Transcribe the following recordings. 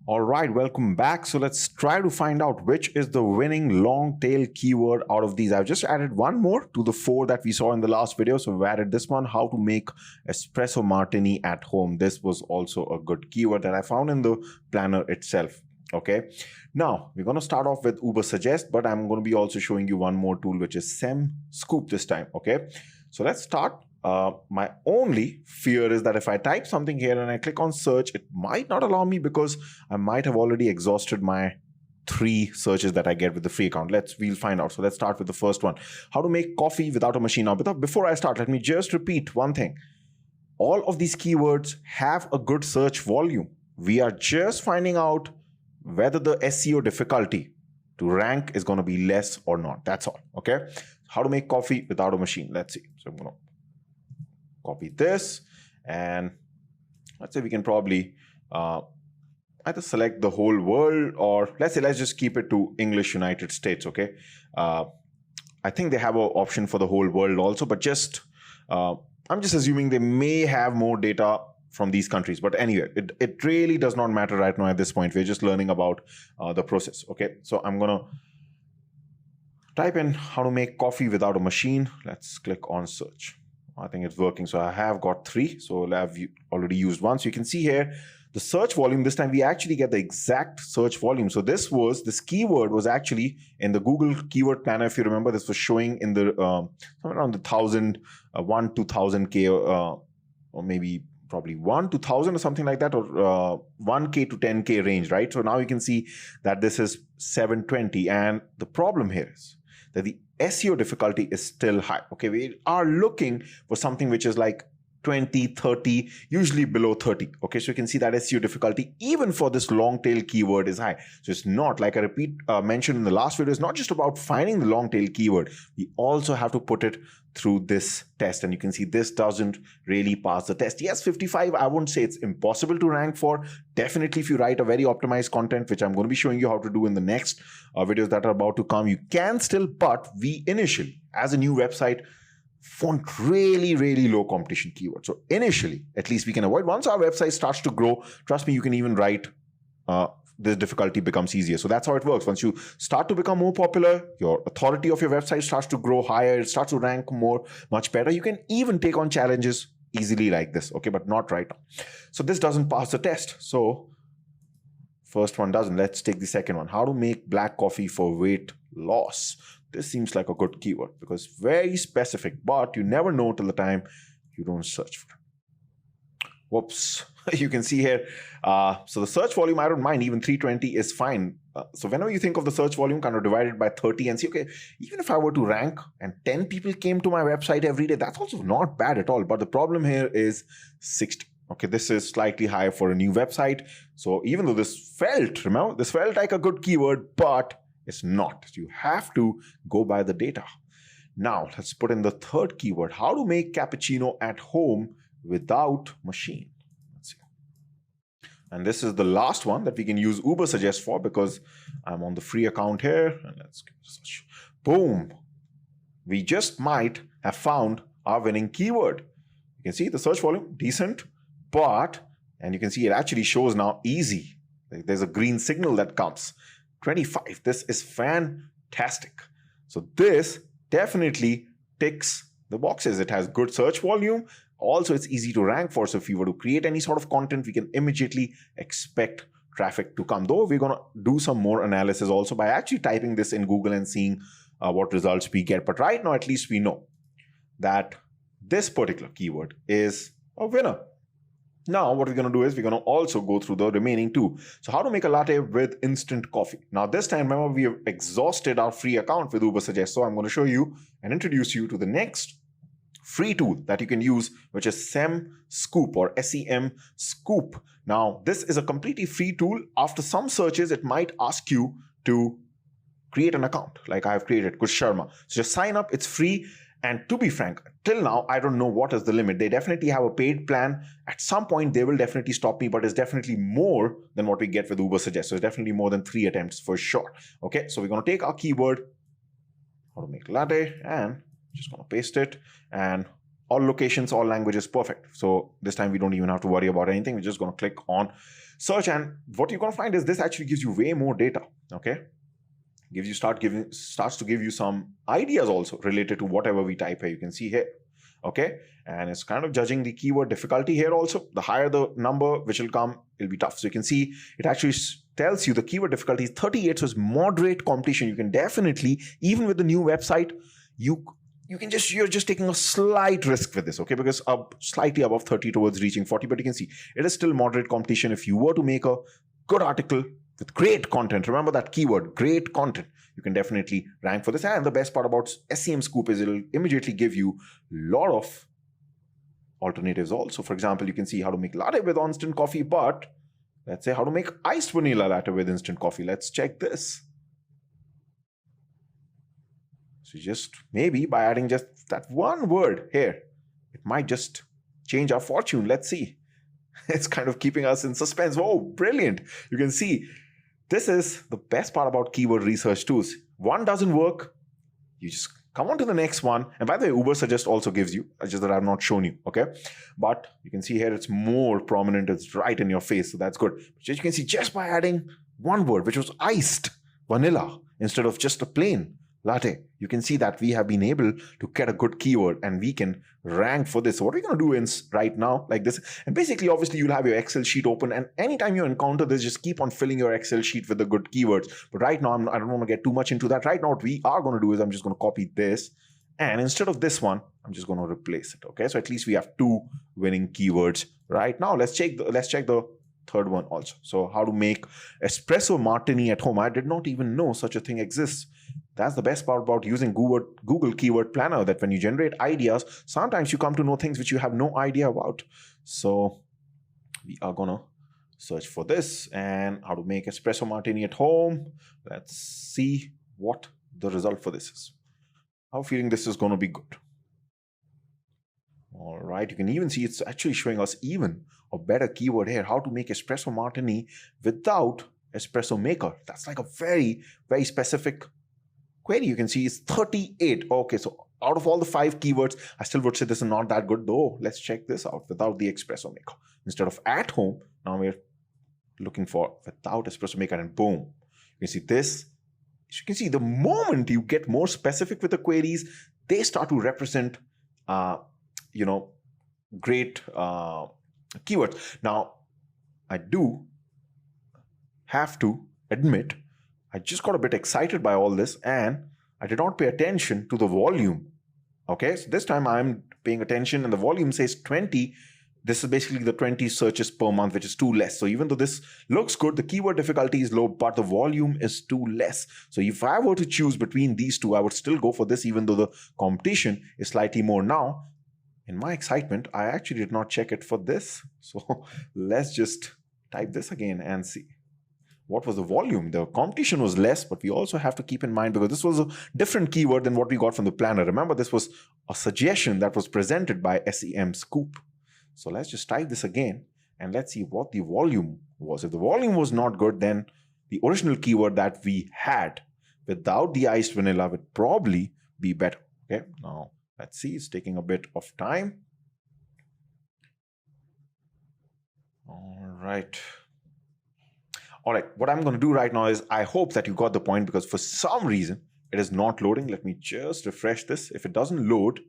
All right, welcome back. So let's try to find out which is the winning long tail keyword out of these. I've just added one more to the four that we saw in the last video. So we've added this one, how to make espresso martini at home. This was also a good keyword that I found in the planner itself. Okay, now we're going to start off with Uber Suggest, but I'm going to be also showing you one more tool, which is SEM Scoop this time. Okay, so let's start. My only fear is that if I type something here and I click on search, it might not allow me because I might have already exhausted my 3 searches that I get with the free account. We'll find out. So let's start with the first one. How to make coffee without a machine. Now, before I start, let me just repeat one thing. All of these keywords have a good search volume. We are just finding out whether the SEO difficulty to rank is going to be less or not. That's all. Okay. How to make coffee without a machine. Let's see. So I'm going to copy this, and let's say we can probably either select the whole world, or let's just keep it to English United States. Okay, I think they have an option for the whole world also, but I'm just assuming they may have more data from these countries. But anyway, it really does not matter right now at this point. We're just learning about the process. Okay, so I'm gonna type in how to make coffee without a machine. Let's click on search. I think it's working. So I have got 3. So I've already used 1. So you can see here the search volume. This time we actually get the exact search volume. So this keyword was actually in the Google keyword planner. If you remember, this was showing in the somewhere around the 1 to 1000K, or maybe probably 1 to 1000 or something like that, or 1K to 10K range, right? So now you can see that this is 720. And the problem here is that the SEO difficulty is still high. Okay, we are looking for something which is like 20, 30, usually below 30. Okay, so you can see that SEO difficulty, even for this long tail keyword, is high. So it's not, like I mentioned in the last video, it's not just about finding the long tail keyword. We also have to put it through this test. And you can see this doesn't really pass the test. Yes, 55, I wouldn't say it's impossible to rank for. Definitely, if you write a very optimized content, which I'm going to be showing you how to do in the next videos that are about to come, you can still, but we initially, as a new website, want really low competition keywords. So initially, at least we can avoid. Once our website starts to grow, trust me, you can even write, this difficulty becomes easier. So that's how it works. Once you start to become more popular, your authority of your website starts to grow higher, it starts to rank much better. You can even take on challenges easily like this, okay, but not right now. So this doesn't pass the test. So first one doesn't. Let's take the second one. How to make black coffee for weight loss. This seems like a good keyword because very specific, but you never know till the time you don't search for it. Whoops. You can see here. So the search volume, I don't mind. Even 320 is fine. So whenever you think of the search volume, kind of divide it by 30 and see, okay, even if I were to rank and 10 people came to my website every day, that's also not bad at all. But the problem here is 60. Okay, this is slightly higher for a new website. So even though this felt like a good keyword, but it's not. You have to go by the data. Now, let's put in the third keyword. How to make cappuccino at home without machine. Let's see. And this is the last one that we can use Uber Suggest for because I'm on the free account here. And let's give it a search. Boom. We just might have found our winning keyword. You can see the search volume, decent, and you can see it actually shows now easy. There's a green signal that comes. 25. This is fantastic. So this definitely ticks the boxes. It has good search volume. Also, it's easy to rank for. So if you were to create any sort of content, we can immediately expect traffic to come. Though we're going to do some more analysis also by actually typing this in Google and seeing what results we get. But right now, at least we know that this particular keyword is a winner. Now, what we're going to do is we're going to also go through the remaining 2. So how to make a latte with instant coffee. Now, this time, remember, we have exhausted our free account with Uber Suggest. So I'm going to show you and introduce you to the next free tool that you can use, which is SEM Scoop or SEM Scoop. Now, this is a completely free tool. After some searches, it might ask you to create an account like I have created, Kush Sharma. So just sign up. It's free. And to be frank, till now, I don't know what is the limit. They definitely have a paid plan. At some point, they will definitely stop me, but it's definitely more than what we get with Uber Suggest. So it's definitely more than 3 attempts for sure. Okay, so we're going to take our keyword, how to make latte, and just going to paste it. And all locations, all languages, perfect. So this time we don't even have to worry about anything. We're just going to click on search, and what you're going to find is this actually gives you way more data. Okay, starts to give you some ideas also related to whatever we type here. You can see here. Okay, and it's kind of judging the keyword difficulty here also. The higher the number which will come, it'll be tough. So you can see it actually tells you the keyword difficulty is 38, so it's moderate competition. You can definitely, even with the new website, you're just taking a slight risk with this, okay, because slightly above 30 towards reaching 40, but you can see it is still moderate competition. If you were to make a good article with great content, remember that keyword, great content, you can definitely rank for this. And the best part about SEM Scoop is it'll immediately give you a lot of alternatives also. For example, you can see how to make latte with instant coffee, but let's say how to make iced vanilla latte with instant coffee. Let's check this. So just maybe by adding just that one word here, it might just change our fortune. Let's see. It's kind of keeping us in suspense. Oh, brilliant. You can see this is the best part about keyword research tools. One doesn't work, you just come on to the next one. And by the way, Uber Suggest also gives you, just that I've not shown you, okay? But you can see here it's more prominent, it's right in your face, so that's good. But you can see just by adding one word, which was iced vanilla, instead of just a plain latte, you can see that we have been able to get a good keyword and we can rank for this. So what we're going to do is right now like this, and basically obviously you'll have your Excel sheet open, and anytime you encounter this, just keep on filling your Excel sheet with the good keywords. But right now I don't want to get too much into that. Right now what we are going to do is I'm just going to copy this, and instead of this one I'm just going to replace it. Okay, so at least we have two winning keywords right now. Let's check the third one also. So how to make espresso martini at home. I did not even know such a thing exists. That's the best part about using Google Keyword Planner, that when you generate ideas, sometimes you come to know things which you have no idea about. So we are gonna search for this and how to make espresso martini at home. Let's see what the result for this is. I'm feeling this is going to be good. All right, you can even see it's actually showing us even a better keyword here, how to make espresso martini without espresso maker. That's like a very, very specific query. You can see it's 38. Okay, so out of all the 5 keywords, I still would say this is not that good though. Let's check this out without the espresso maker. Instead of at home, now we're looking for without espresso maker, and boom. You can see this. As you can see, the moment you get more specific with the queries, they start to represent great keywords. Now, I do have to admit, I just got a bit excited by all this and I did not pay attention to the volume. Okay, so this time I'm paying attention and the volume says 20. This is basically the 20 searches per month, which is too less. So even though this looks good, the keyword difficulty is low, but the volume is too less. So if I were to choose between these two, I would still go for this, even though the competition is slightly more. Now, in my excitement, I actually did not check it for this. So let's just type this again and see. What was the volume? The competition was less, but we also have to keep in mind, because this was a different keyword than what we got from the planner. Remember, this was a suggestion that was presented by SEM Scoop. So let's just type this again and let's see what the volume was. If the volume was not good, then the original keyword that we had without the iced vanilla would probably be better. Okay, now let's see, it's taking a bit of time. All right, what I'm going to do right now is, I hope that you got the point, because for some reason it is not loading. Let me just refresh this. If it doesn't load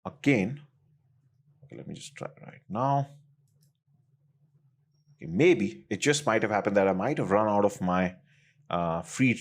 again, okay, let me just try right now. Okay, maybe it just might have happened that I might have run out of my free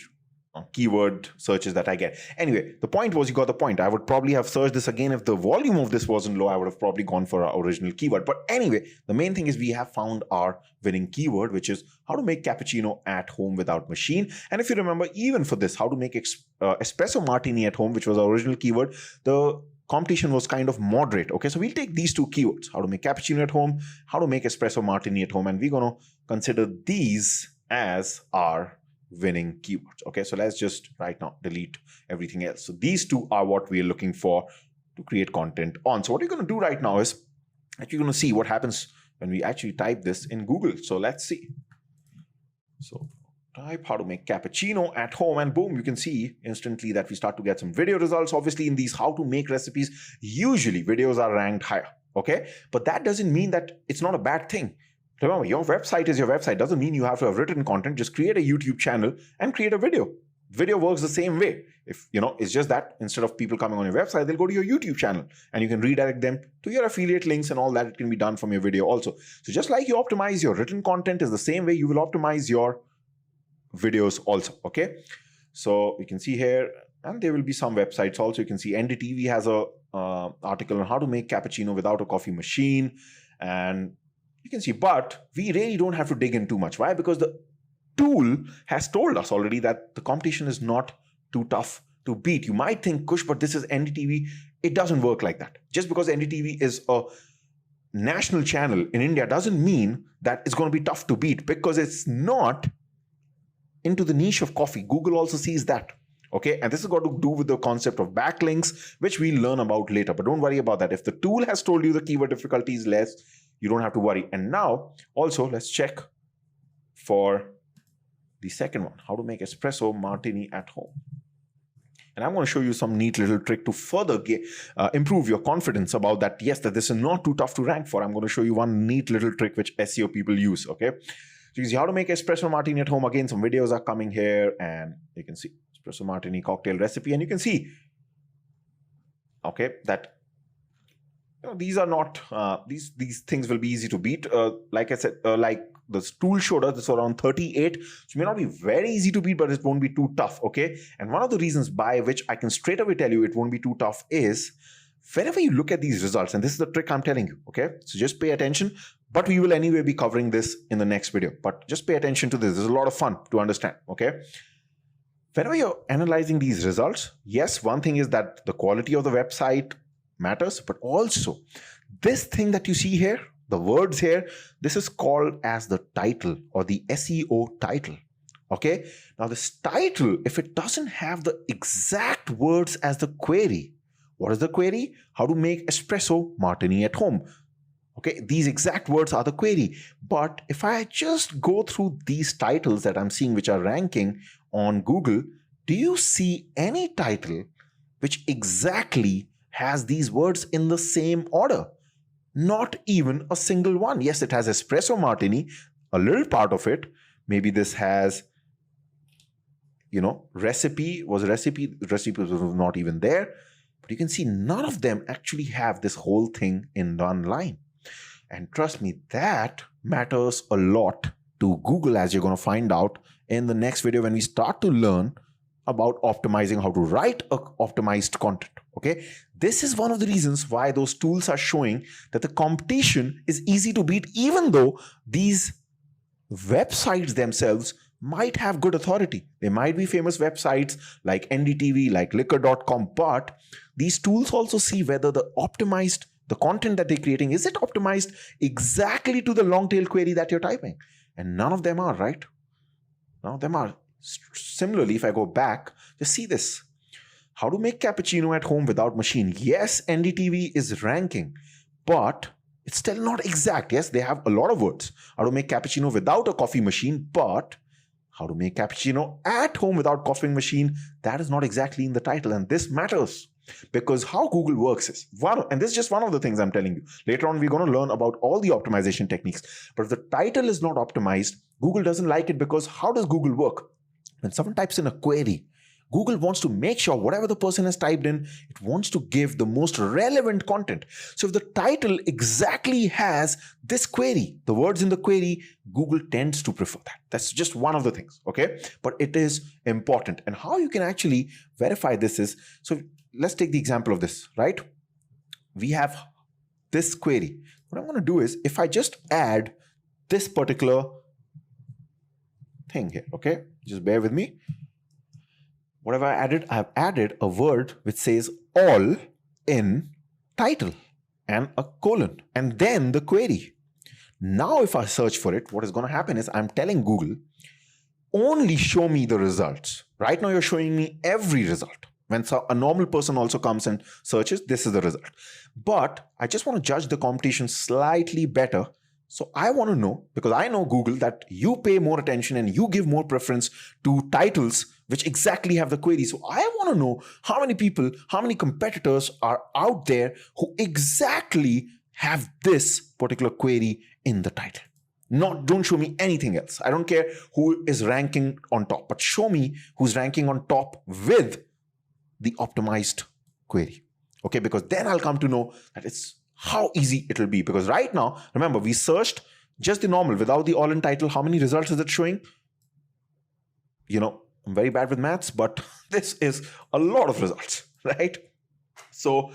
keyword searches that I get. Anyway, the point was, you got the point. I would probably have searched this again. If the volume of this wasn't low, I would have probably gone for our original keyword. But anyway, the main thing is we have found our winning keyword, which is how to make cappuccino at home without machine. And if you remember, even for this, how to make espresso martini at home, which was our original keyword, the competition was kind of moderate. Okay, so we'll take these two keywords, how to make cappuccino at home, how to make espresso martini at home, and we're going to consider these as our winning keywords. Okay, so let's just right now delete everything else. So these two are what we are looking for to create content on. So what you're going to do right now is that you're going to see what happens when we actually type this in Google. So let's see. So type how to make cappuccino at home, and boom, you can see instantly that we start to get some video results. Obviously, in these how to make recipes, usually videos are ranked higher, okay? But that doesn't mean that it's not a bad thing. Remember, your website is your website. Doesn't mean you have to have written content. Just create a YouTube channel and create a video. Video works the same way. If it's just that instead of people coming on your website, they'll go to your YouTube channel and you can redirect them to your affiliate links and all that. It can be done from your video also. So just like you optimize your written content, is the same way you will optimize your videos also. Okay, so you can see here, and there will be some websites also. You can see NDTV has a article on how to make cappuccino without a coffee machine, and you can see, but we really don't have to dig in too much. Why? Because the tool has told us already that the competition is not too tough to beat. You might think, Kush, but this is NDTV. It doesn't work like that. Just because NDTV is a national channel in India doesn't mean that it's going to be tough to beat, because it's not into the niche of coffee. Google also sees that. Okay, and this has got to do with the concept of backlinks, which we'll learn about later. But don't worry about that. If the tool has told you the keyword difficulty is less, you don't have to worry. And now, also, let's check for the second one, how to make espresso martini at home. And I'm going to show you some neat little trick to further improve your confidence about that. Yes, that this is not too tough to rank for. I'm going to show you one neat little trick which SEO people use. Okay, so you see how to make espresso martini at home. Again, some videos are coming here, and you can see espresso martini cocktail recipe, and you can see, okay, that these are not these things will be easy to beat. Like I said, like the tool showed us, it's around 38, so it may not be very easy to beat, but it won't be too tough. Okay, and one of the reasons by which I can straight away tell you it won't be too tough is whenever you look at these results, and this is the trick I'm telling you. Okay, so just pay attention. But we will anyway be covering this in the next video. But just pay attention to this. This is a lot of fun to understand. Okay, whenever you're analyzing these results, yes, one thing is that the quality of the website matters, but also this thing that you see here, the words here, this is called as the title or the SEO title. Okay, now this title, if it doesn't have the exact words as the query, what is the query? How to make espresso martini at home. Okay, these exact words are the query. But if I just go through these titles that I'm seeing which are ranking on Google, do you see any title which exactly has these words in the same order? Not even a single one. Yes, it has espresso martini, a little part of it. Maybe this has, recipe was not even there. But you can see none of them actually have this whole thing in one line. And trust me, that matters a lot to Google, as you're going to find out in the next video when we start to learn about optimizing, how to write a optimized content. Okay, this is one of the reasons why those tools are showing that the competition is easy to beat, even though these websites themselves might have good authority. They might be famous websites like NDTV, like liquor.com, but these tools also see whether the content that they're creating, is it optimized exactly to the long tail query that you're typing? And none of them are, right? None of them are. Similarly, if I go back, just see this. How to make cappuccino at home without machine. Yes, NDTV is ranking, but it's still not exact. Yes, they have a lot of words. How to make cappuccino without a coffee machine, but how to make cappuccino at home without coffee machine, that is not exactly in the title. And this matters. Because how Google works is, and this is just one of the things I'm telling you. Later on, we're going to learn about all the optimization techniques. But if the title is not optimized, Google doesn't like it, because how does Google work? When someone types in a query, Google wants to make sure whatever the person has typed in, it wants to give the most relevant content. So if the title exactly has this query, the words in the query, Google tends to prefer that. That's just one of the things, okay? But it is important. And how you can actually verify this is, so let's take the example of this, right? We have this query. What I'm going to do is, if I just add this particular thing here, okay? Just bear with me. What have I added? I have added a word which says all in title and a colon and then the query. Now, if I search for it, what is going to happen is I'm telling Google, only show me the results. Right now, you're showing me every result. When a normal person also comes and searches, this is the result. But I just want to judge the competition slightly better. So I want to know, because I know Google, that you pay more attention and you give more preference to titles which exactly have the query. So I want to know how many people, how many competitors are out there who exactly have this particular query in the title. Don't show me anything else. I don't care who is ranking on top, but show me who's ranking on top with the optimized query. Okay, because then I'll come to know that it's how easy it'll be. Because right now, remember, we searched just the normal without the all-in title. How many results is it showing? I'm very bad with maths, but this is a lot of results, right? So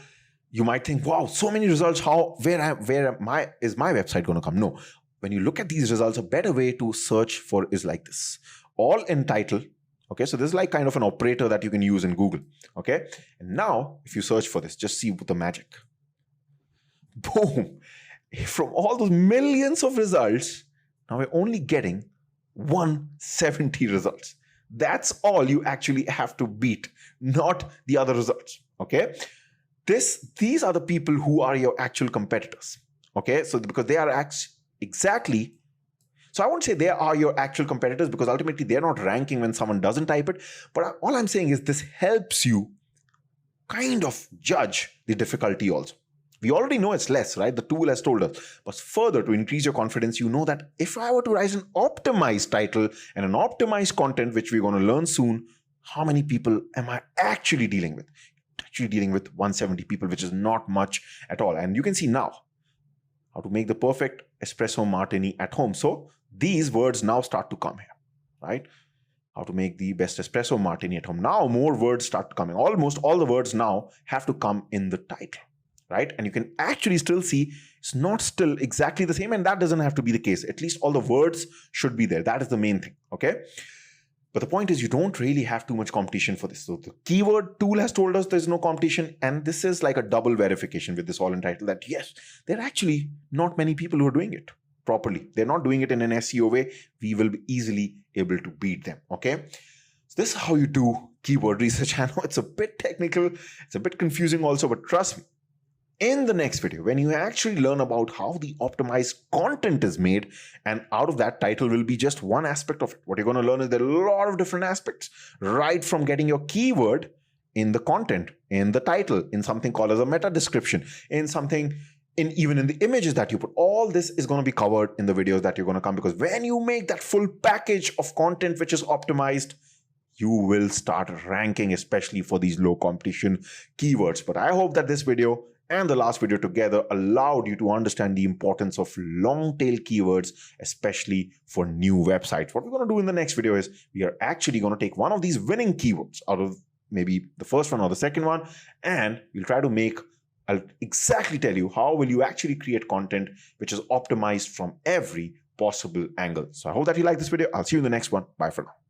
you might think, wow, so many results. Is my website going to come? No. When you look at these results, a better way to search for is like this: all in title. Okay, so this is like kind of an operator that you can use in Google. Okay, and now if you search for this, just see the magic. Boom! From all those millions of results, now we're only getting 170 results. That's all you actually have to beat, not the other results. Okay, these are the people who are your actual competitors. Okay, so because they are exactly. So I won't say they are your actual competitors, because ultimately they're not ranking when someone doesn't type it. But all I'm saying is this helps you kind of judge the difficulty also. We already know it's less, right? The tool has told us. But further, to increase your confidence, you know that if I were to write an optimized title and an optimized content, which we're going to learn soon, how many people am I actually dealing with? Actually dealing with 170 people, which is not much at all. And you can see now how to make the perfect espresso martini at home. So these words now start to come here, right? How to make the best espresso martini at home. Now more words start coming. Almost all the words now have to come in the title, right? And you can actually still see it's not still exactly the same, and that doesn't have to be the case. At least all the words should be there. That is the main thing, okay? But the point is, you don't really have too much competition for this. So the keyword tool has told us there's no competition, and this is like a double verification with this all in title that yes, there are actually not many people who are doing it properly. They're not doing it in an SEO way. We will be easily able to beat them, okay? So this is how you do keyword research. I know it's a bit technical, it's a bit confusing also, but trust me, in the next video, when you actually learn about how the optimized content is made, and out of that, title will be just one aspect of it. What you're going to learn is there are a lot of different aspects, right from getting your keyword in the content, in the title, in something called as a meta description, in something, even in the images that you put. All this is going to be covered in the videos that you're going to come, because when you make that full package of content which is optimized, you will start ranking, especially for these low competition keywords. But I hope that this video and the last video together allowed you to understand the importance of long tail keywords, especially for new websites. What we're going to do in the next video is we are actually going to take one of these winning keywords out of maybe the first one or the second one, and we'll try to I'll exactly tell you how will you actually create content which is optimized from every possible angle. So I hope that you like this video. I'll see you in the next one. Bye for now.